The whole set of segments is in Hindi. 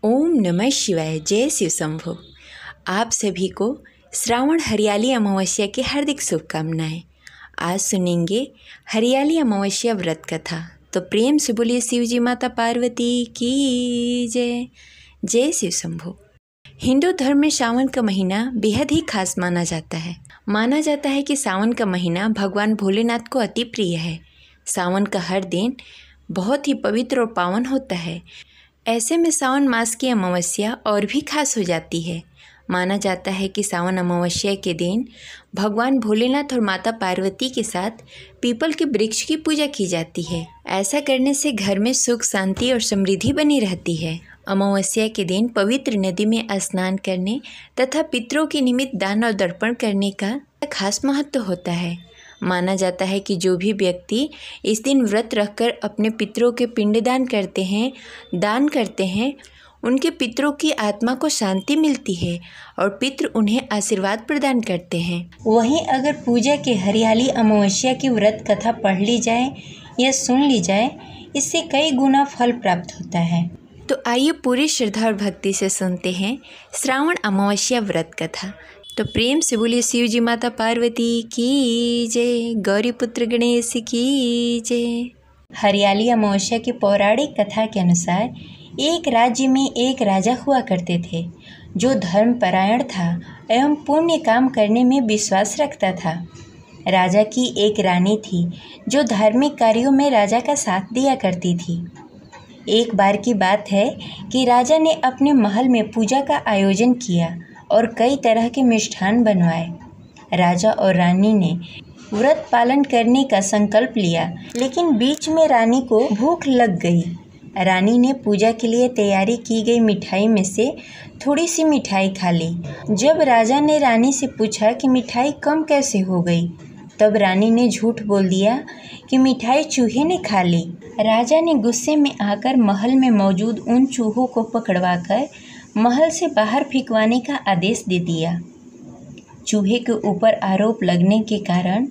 ओम नमः शिवाय। जय शिव शंभो। आप सभी को श्रावण हरियाली अमावस्या की हार्दिक शुभकामनाएं। आज सुनेंगे हरियाली अमावस्या व्रत कथा। तो प्रेम से बोलिए शिव जी माता पार्वती की जय। जय शिव शंभो। हिंदू धर्म में सावन का महीना बेहद ही खास माना जाता है। माना जाता है कि सावन का महीना भगवान भोलेनाथ को अति प्रिय है। सावन का हर दिन बहुत ही पवित्र और पावन होता है। ऐसे में सावन मास की अमावस्या और भी खास हो जाती है। माना जाता है कि सावन अमावस्या के दिन भगवान भोलेनाथ और माता पार्वती के साथ पीपल के वृक्ष की पूजा की जाती है। ऐसा करने से घर में सुख, शांति और समृद्धि बनी रहती है। अमावस्या के दिन पवित्र नदी में स्नान करने तथा पितरों के निमित्त दान और दर्पण करने का खास महत्व होता है। माना जाता है कि जो भी व्यक्ति इस दिन व्रत रखकर अपने पितरों के पिंडदान करते हैं, दान करते हैं, उनके पितरों की आत्मा को शांति मिलती है और पितृ उन्हें आशीर्वाद प्रदान करते हैं। वहीं अगर पूजा के हरियाली अमावस्या की व्रत कथा पढ़ ली जाए या सुन ली जाए, इससे कई गुना फल प्राप्त होता है। तो आइए पूरी श्रद्धा और भक्ति से सुनते हैं श्रावण अमावस्या व्रत कथा। तो प्रेम से बोलिए शिव जी माता पार्वती की जय, गौरी पुत्र गणेश की जय। हरियाली अमावस्या की पौराणिक कथा के अनुसार एक राज्य में एक राजा हुआ करते थे, जो धर्मपरायण था एवं पुण्य काम करने में विश्वास रखता था। राजा की एक रानी थी, जो धार्मिक कार्यों में राजा का साथ दिया करती थी। एक बार की बात है कि राजा ने अपने महल में पूजा का आयोजन किया और कई तरह के मिष्ठान बनवाए। राजा और रानी ने व्रत पालन करने का संकल्प लिया, लेकिन बीच में रानी को भूख लग गई। रानी ने पूजा के लिए तैयारी की गई मिठाई में से थोड़ी सी मिठाई खा ली। जब राजा ने रानी से पूछा कि मिठाई कम कैसे हो गई, तब रानी ने झूठ बोल दिया कि मिठाई चूहे ने खा ली। राजा ने गुस्से में आकर महल में मौजूद उन चूहों को पकड़वाकर महल से बाहर फेंकवाने का आदेश दे दिया। चूहे के ऊपर आरोप लगने के कारण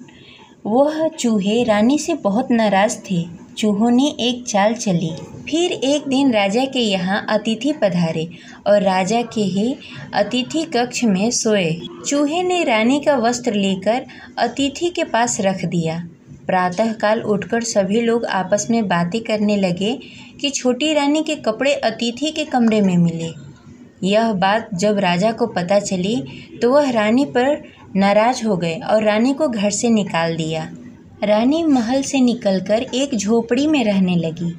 वह चूहे रानी से बहुत नाराज थे। चूहों ने एक चाल चली। फिर एक दिन राजा के यहाँ अतिथि पधारे और राजा के ही अतिथि कक्ष में सोए। चूहे ने रानी का वस्त्र लेकर अतिथि के पास रख दिया। प्रातःकाल उठकर सभी लोग आपस में बातें करने लगे कि छोटी रानी के कपड़े अतिथि के कमरे में मिले। यह बात जब राजा को पता चली तो वह रानी पर नाराज हो गए और रानी को घर से निकाल दिया। रानी महल से निकलकर एक झोपड़ी में रहने लगी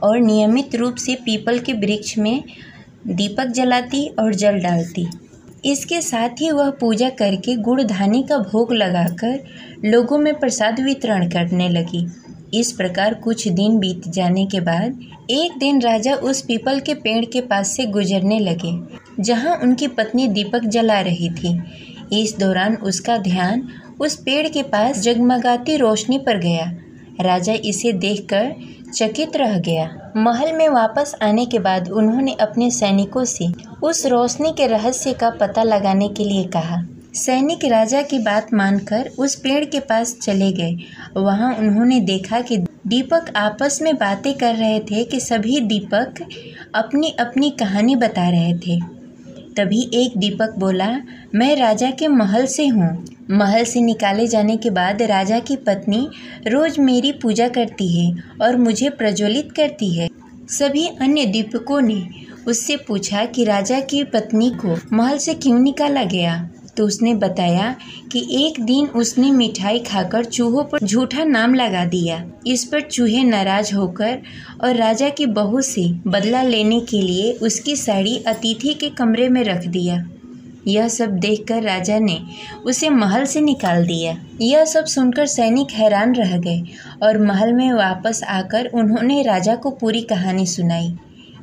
और नियमित रूप से पीपल के वृक्ष में दीपक जलाती और जल डालती। इसके साथ ही वह पूजा करके गुड़ धानी का भोग लगाकर लोगों में प्रसाद वितरण करने लगी। इस प्रकार कुछ दिन बीत जाने के बाद एक दिन राजा उस पीपल के पेड़ के पास से गुजरने लगे, जहां उनकी पत्नी दीपक जला रही थी। इस दौरान उसका ध्यान उस पेड़ के पास जगमगाती रोशनी पर गया। राजा इसे देखकर चकित रह गया। महल में वापस आने के बाद उन्होंने अपने सैनिकों से उस रोशनी के रहस्य का पता लगाने के लिए कहा। सैनिक राजा की बात मानकर उस पेड़ के पास चले गए। वहां उन्होंने देखा कि दीपक आपस में बातें कर रहे थे कि सभी दीपक अपनी अपनी कहानी बता रहे थे। तभी एक दीपक बोला, मैं राजा के महल से हूँ। महल से निकाले जाने के बाद राजा की पत्नी रोज मेरी पूजा करती है और मुझे प्रज्वलित करती है। सभी अन्य दीपकों ने उससे पूछा कि राजा की पत्नी को महल से क्यों निकाला गया, तो उसने बताया कि एक दिन उसने मिठाई खाकर चूहों पर झूठा नाम लगा दिया। इस पर चूहे नाराज होकर और राजा की बहू से बदला लेने के लिए उसकी साड़ी अतिथि के कमरे में रख दिया। यह सब देखकर राजा ने उसे महल से निकाल दिया। यह सब सुनकर सैनिक हैरान रह गए और महल में वापस आकर उन्होंने राजा को पूरी कहानी सुनाई।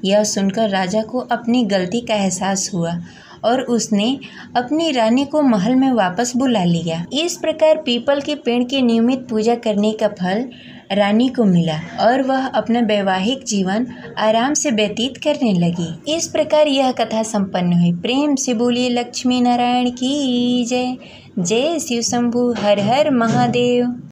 यह सुनकर राजा को अपनी गलती का एहसास हुआ और उसने अपनी रानी को महल में वापस बुला लिया। इस प्रकार पीपल के पेड़ की नियमित पूजा करने का फल रानी को मिला और वह अपना वैवाहिक जीवन आराम से व्यतीत करने लगी। इस प्रकार यह कथा संपन्न हुई। प्रेम से बोलिए लक्ष्मी नारायण की जय। जय शिव शंभु। हर हर महादेव।